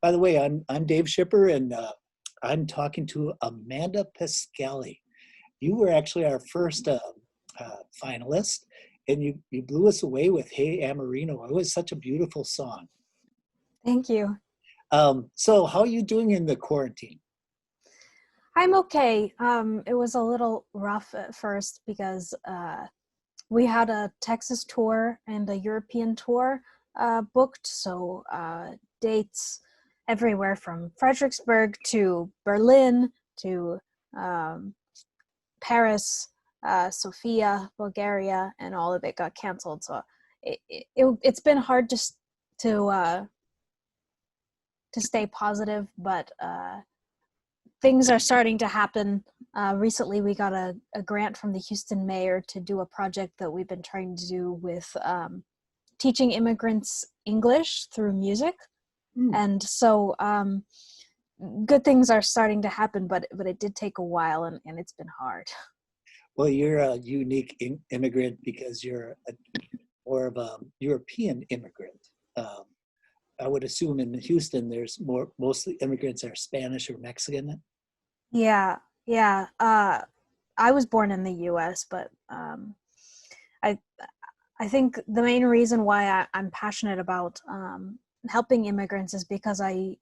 By the way, I'm Dave Shipper, and I'm talking to Amanda Pascali. You were actually our first finalist, and you blew us away with "Hey Amarino." It was such a beautiful song. Thank you. So, how are you doing in the quarantine? I'm okay. It was a little rough at first because we had a Texas tour and a European tour booked. So dates everywhere from Fredericksburg to Berlin to um, Paris, Sofia, Bulgaria, and all of it got canceled. So it's been hard to to stay positive, but things are starting to happen. Recently, we got a grant from the Houston mayor to do a project that we've been trying to do with teaching immigrants English through music. Hmm. And so good things are starting to happen, but it did take a while, and it's been hard. Well, you're a unique immigrant because you're more of a European immigrant. Um, I would assume in Houston, there's mostly immigrants are Spanish or Mexican. Yeah, yeah. I was born in the U.S., but I I think the main reason why I'm passionate about helping immigrants is because I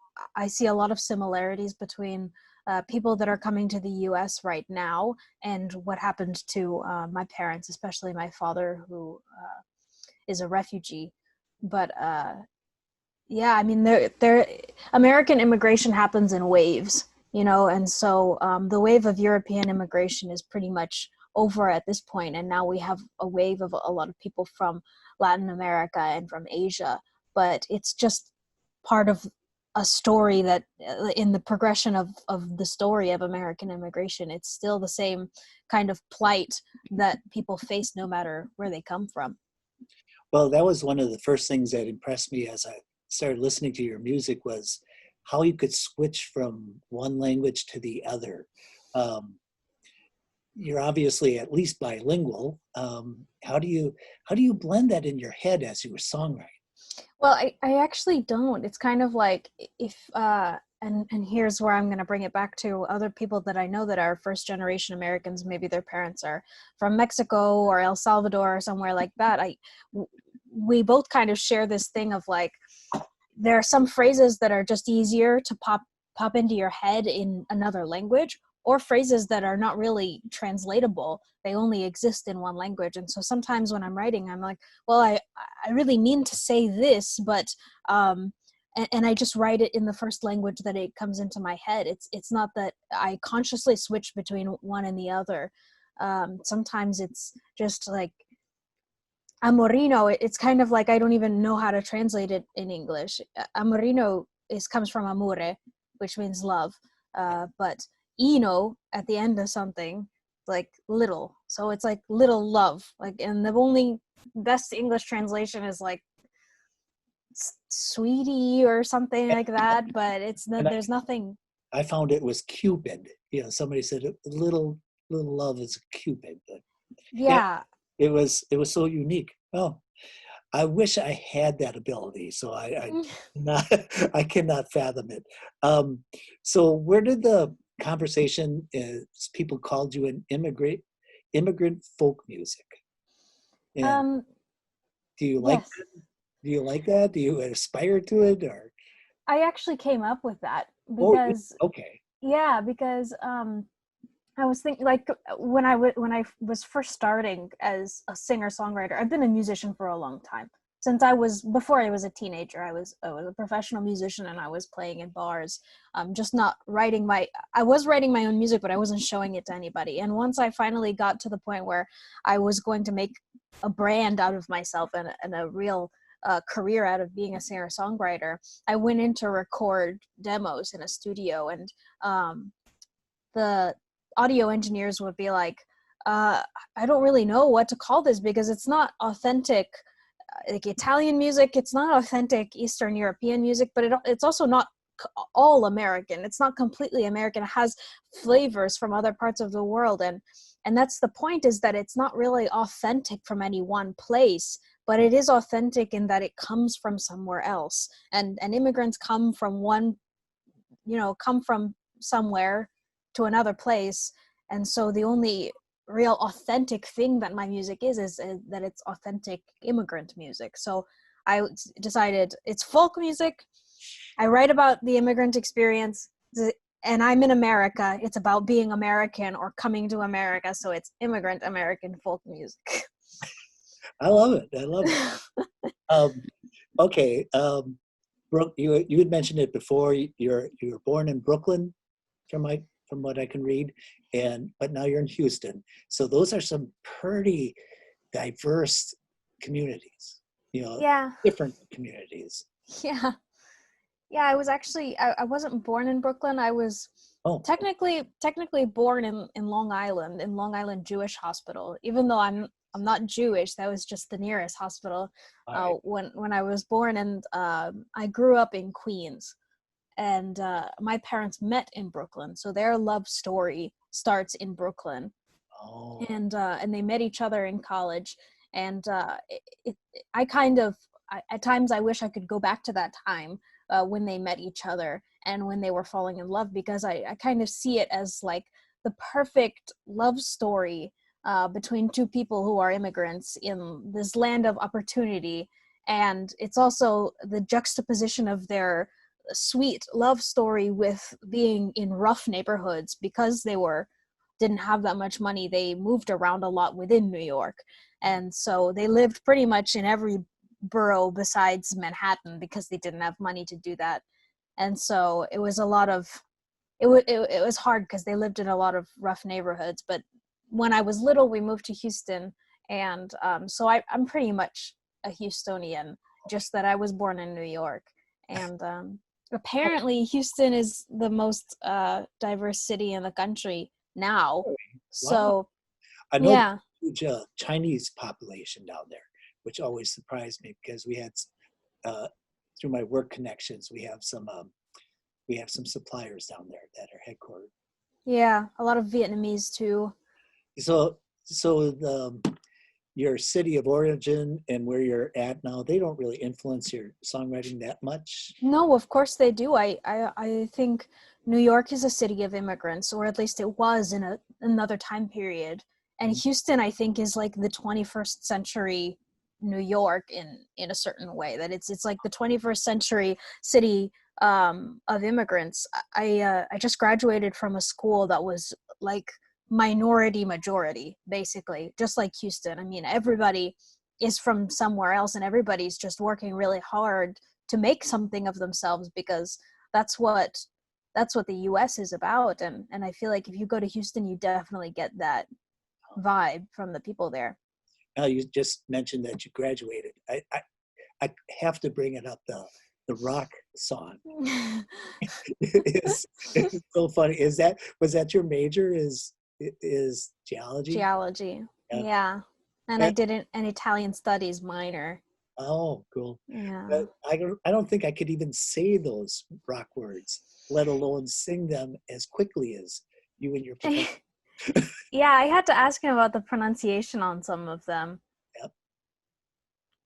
see a lot of similarities between people that are coming to the U.S. right now and what happened to my parents, especially my father, who is a refugee. But yeah, I mean, there American immigration happens in waves, and so the wave of European immigration is pretty much over at this point, and now we have a wave of a lot of people from Latin America and from Asia, but it's just part of a story that in the progression of the story of American immigration, it's still the same kind of plight that people face no matter where they come from. Well, that was one of the first things that impressed me as I started listening to your music was how you could switch from one language to the other. Um, you're obviously at least bilingual. How do you blend that in your head as you were songwriting? Well, I actually don't. It's kind of like if and here's where I'm going to bring it back to other people that I know that are first generation Americans. Maybe their parents are from Mexico or El Salvador or somewhere like that. We both kind of share this thing of like there are some phrases that are just easier to pop into your head in another language, or phrases that are not really translatable. They only exist in one language. And so sometimes when I'm writing, I'm like, well, I really mean to say this, but and I just write it in the first language that it comes into my head. It's not that I consciously switch between one and the other. Sometimes it's just like amorino. It's kind of like I don't even know how to translate it in English. Amorino comes from amore, which means love, but ino at the end of something like little, so it's like little love, like, and the only best English translation is like sweetie or something like that, but And there's nothing. I found it was Cupid. Somebody said a little love is a Cupid, but yeah, Yeah. it was so unique. Oh, I wish I had that ability. So I not I cannot fathom it. Um, so where did the conversation people called you an immigrant folk music? And um do you like yes, do you like that? Do you aspire to it or I actually came up with that oh because okay. yeah, because I was thinking, like, when I was first starting as a singer songwriter. I've been a musician for a long time. Since before I was a teenager, I was a professional musician, and I was playing in bars. Just not writing my. I was writing my own music, but I wasn't showing it to anybody. And once I finally got to the point where I was going to make a brand out of myself and a real career out of being a singer songwriter, I went in to record demos in a studio, and the audio engineers would be I don't really know what to call this because it's not authentic, like Italian music. It's not authentic Eastern European music, but it's also not all American. It's not completely American. It has flavors from other parts of the world, and that's the point, is that it's not really authentic from any one place, but it is authentic in that it comes from somewhere else. And immigrants come from come from somewhere to another place. And so the only real authentic thing that my music is that it's authentic immigrant music. So I decided it's folk music. I write about the immigrant experience, and I'm in America. It's about being American or coming to America. So it's immigrant American folk music. I love it. I love it. Okay. Brooke, you had mentioned it before. You were born in Brooklyn, from what I can read, but now you're in Houston. So those are some pretty diverse communities. Yeah. Different communities. Yeah. Yeah, I was actually, I wasn't born in Brooklyn. I was technically born in Long Island Jewish Hospital. Even though I'm not Jewish, that was just the nearest hospital when I was born. And I grew up in Queens, and my parents met in Brooklyn. So their love story starts in Brooklyn. Oh. And they met each other in college. And at times I wish I could go back to that time when they met each other and when they were falling in love, because I kind of see it as like the perfect love story between two people who are immigrants in this land of opportunity. And it's also the juxtaposition of their sweet love story with being in rough neighborhoods. Because they didn't have that much money, they moved around a lot within New York. And so they lived pretty much in every borough besides Manhattan because they didn't have money to do that. And so it was it was hard because they lived in a lot of rough neighborhoods. But when I was little, we moved to Houston. And so I'm pretty much a Houstonian, just that I was born in New York. And apparently Houston is the most diverse city in the country now. Wow. So I know yeah. there's a huge Chinese population down there, which always surprised me, because we had through my work connections, we have some suppliers down there that are headquartered. Yeah, a lot of Vietnamese too. So your city of origin and where you're at now, they don't really influence your songwriting that much? No, of course they do. I think New York is a city of immigrants, or at least it was in another time period. And Houston, I think, is like the 21st century New York in a certain way. That it's like the 21st century city of immigrants. I just graduated from a school that was like minority majority, basically, just like Houston. I mean, everybody is from somewhere else, and everybody's just working really hard to make something of themselves, because that's what the US is about. And I feel like if you go to Houston, you definitely get that vibe from the people there. Now, you just mentioned that you graduated. I have to bring it up, the rock song. it's so funny. Was that your major? Is geology? Geology. Yeah. And I did an Italian studies minor. Oh, cool. Yeah. But I don't think I could even say those rock words, let alone sing them as quickly as you and your professor. Yeah, I had to ask him about the pronunciation on some of them. Yep.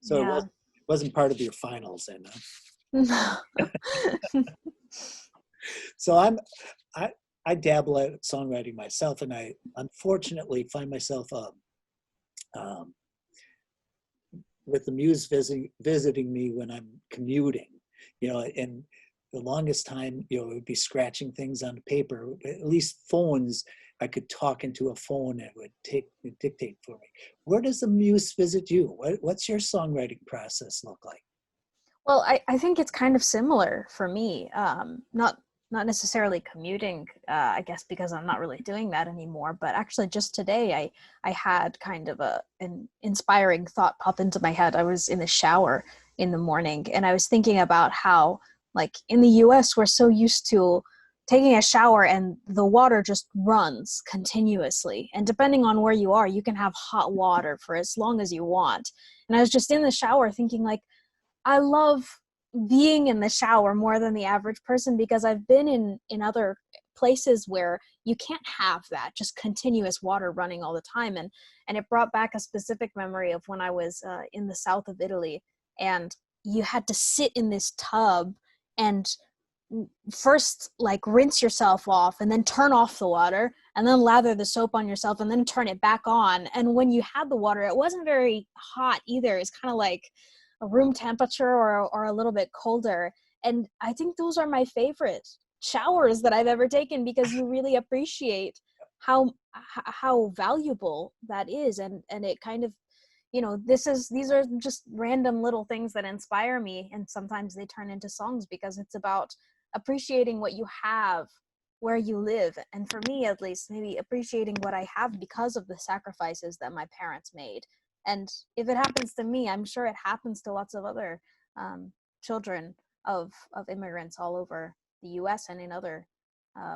So yeah. it wasn't part of your finals then, huh? No. So I dabble at songwriting myself, and I unfortunately find myself with the muse visiting me when I'm commuting, and the longest time, it would be scratching things on the paper. At least phones, I could talk into a phone and it would dictate for me. Where does the muse visit you? What's your songwriting process look like? Well, I think it's kind of similar for me. Not necessarily commuting, I guess, because I'm not really doing that anymore. But actually, just today, I had kind of an inspiring thought pop into my head. I was in the shower in the morning, and I was thinking about how, like, in the US, we're so used to taking a shower and the water just runs continuously. And depending on where you are, you can have hot water for as long as you want. And I was just in the shower thinking, like, I love being in the shower more than the average person, because I've been in other places where you can't have that just continuous water running all the time. And it brought back a specific memory of when I was in the south of Italy, and you had to sit in this tub and first like rinse yourself off and then turn off the water and then lather the soap on yourself and then turn it back on. And when you had the water, it wasn't very hot either. It's kind of like a room temperature or a little bit colder. And I think those are my favorite showers that I've ever taken, because you really appreciate how valuable that is. And it kind of, these are just random little things that inspire me, and sometimes they turn into songs because it's about appreciating what you have where you live. And for me, at least, maybe appreciating what I have because of the sacrifices that my parents made. And if it happens to me, I'm sure it happens to lots of other children of immigrants all over the US and in other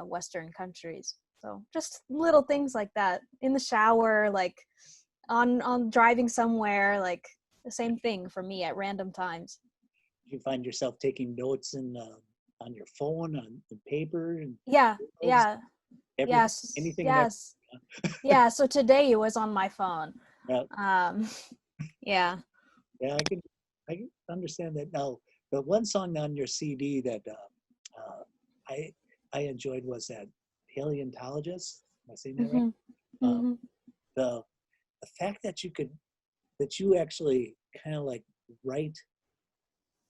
Western countries. So just little things like that in the shower, like on driving somewhere, like the same thing for me at random times. You find yourself taking notes on your phone, on the paper, and yeah anything. Yes. Yeah, so today it was on my phone. Yeah. Yeah, I can understand that. Now, the one song on your CD that I enjoyed was that Paleontologist. Am I saying that right? Mm-hmm. The fact that you actually kind of like write,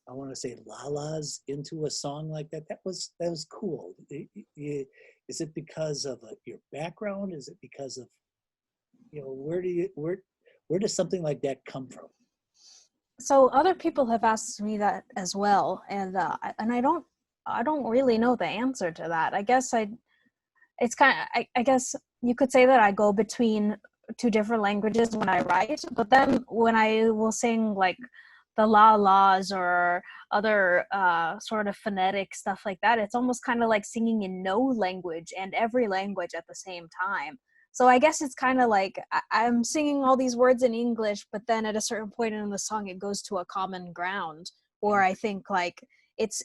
I want to say la-las into a song like that. That was cool. Is it because of your background? Is it because of, where does something like that come from? So other people have asked me that as well, and I don't really know the answer to that. I guess it's kind of, I guess you could say that I go between two different languages when I write, but then when I will sing like the la-las or other sort of phonetic stuff like that, it's almost kind of like singing in no language and every language at the same time. So I guess it's kind of like I'm singing all these words in English, but then at a certain point in the song, it goes to a common ground, or I think like it's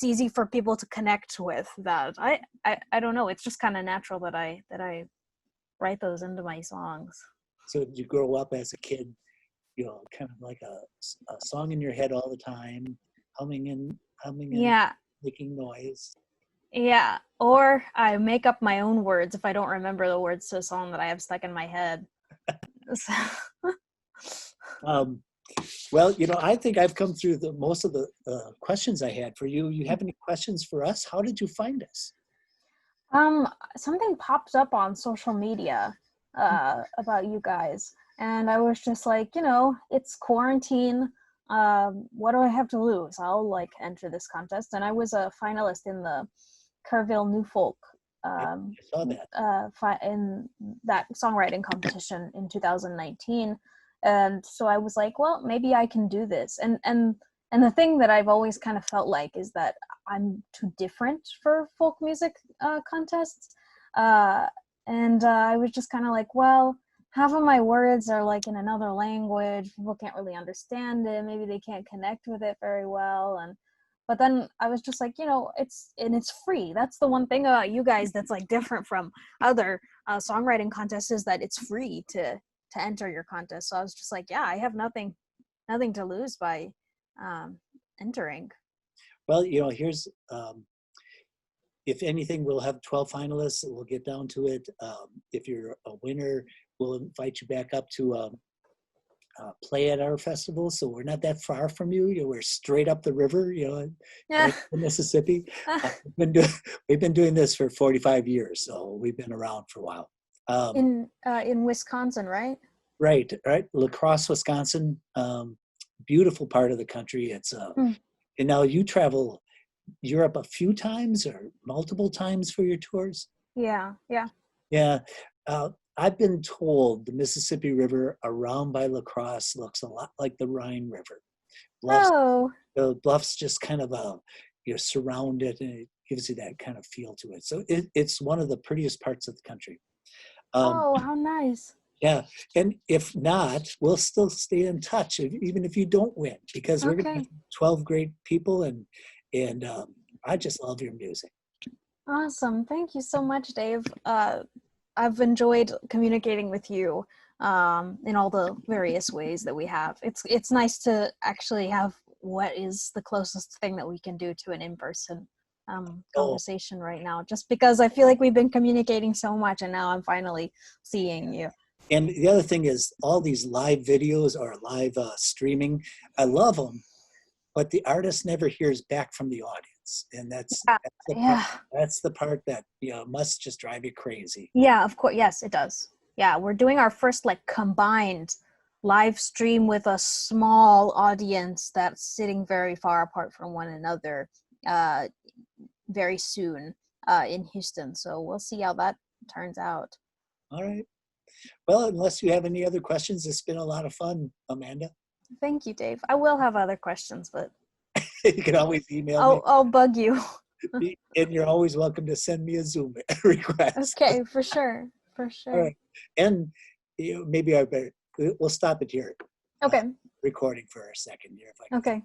easy for people to connect with that. I don't know. It's just kind of natural that I write those into my songs. So did you grow up as a kid, kind of like a song in your head all the time, humming and Yeah. making noise? Yeah, or I make up my own words if I don't remember the words to a song that I have stuck in my head. Well, I think I've come through most of the questions I had for you. You have any questions for us? How did you find us? Something popped up on social media about you guys, and I was just like, it's quarantine. What do I have to lose? I'll like enter this contest, and I was a finalist in the Kerrville New Folk I saw that. in that songwriting competition in 2019. And so I was like, well, maybe I can do this. And the thing that I've always kind of felt like is that I'm too different for folk music contests. I was just kind of like, well, half of my words are like in another language. People can't really understand it. Maybe they can't connect with it very well. But then I was just like, it's free. That's the one thing about you guys that's like different from other songwriting contests, is that it's free to enter your contest. So I was just like, yeah, I have nothing to lose by entering. Well, here's, if anything, we'll have 12 finalists. We'll get down to it. If you're a winner, we'll invite you back up to play at our festival. So we're not that far from you. We're straight up the river, right in Mississippi. We've been doing this for 45 years, so we've been around for a while. In Wisconsin, right? Right. La Crosse, Wisconsin. Beautiful part of the country. It's and now you travel Europe a few times or multiple times for your tours? Yeah. I've been told the Mississippi River around by La Crosse looks a lot like the Rhine River. The bluffs just kind of surround it, and it gives you that kind of feel to it. So it's one of the prettiest parts of the country. How nice. Yeah, and if not, we'll still stay in touch, even if you don't win, because we're going to have 12 great people, and I just love your music. Awesome. Thank you so much, Dave. I've enjoyed communicating with you in all the various ways that we have. It's nice to actually have what is the closest thing that we can do to an in-person Oh, conversation right now, just because I feel like we've been communicating so much and now I'm finally seeing you. and the other thing is all these live videos or live streaming, I love them, but the artist never hears back from the audience. And Yeah. that's the part, Yeah. that's the part that, must just drive you crazy. Yeah, of course. Yes, it does. Yeah, we're doing our first like combined live stream with a small audience that's sitting very far apart from one another uh, very soon in Houston. So we'll see how that turns out. All right. Well, unless you have any other questions, it's been a lot of fun, Amanda. Thank you, Dave. I will have other questions, but You can always email me, I'll bug you. and you're always welcome to send me a Zoom request. Okay, for sure. For All sure. right. And maybe I better, we'll stop it here, uh, Okay. recording for a second here if I can. Okay.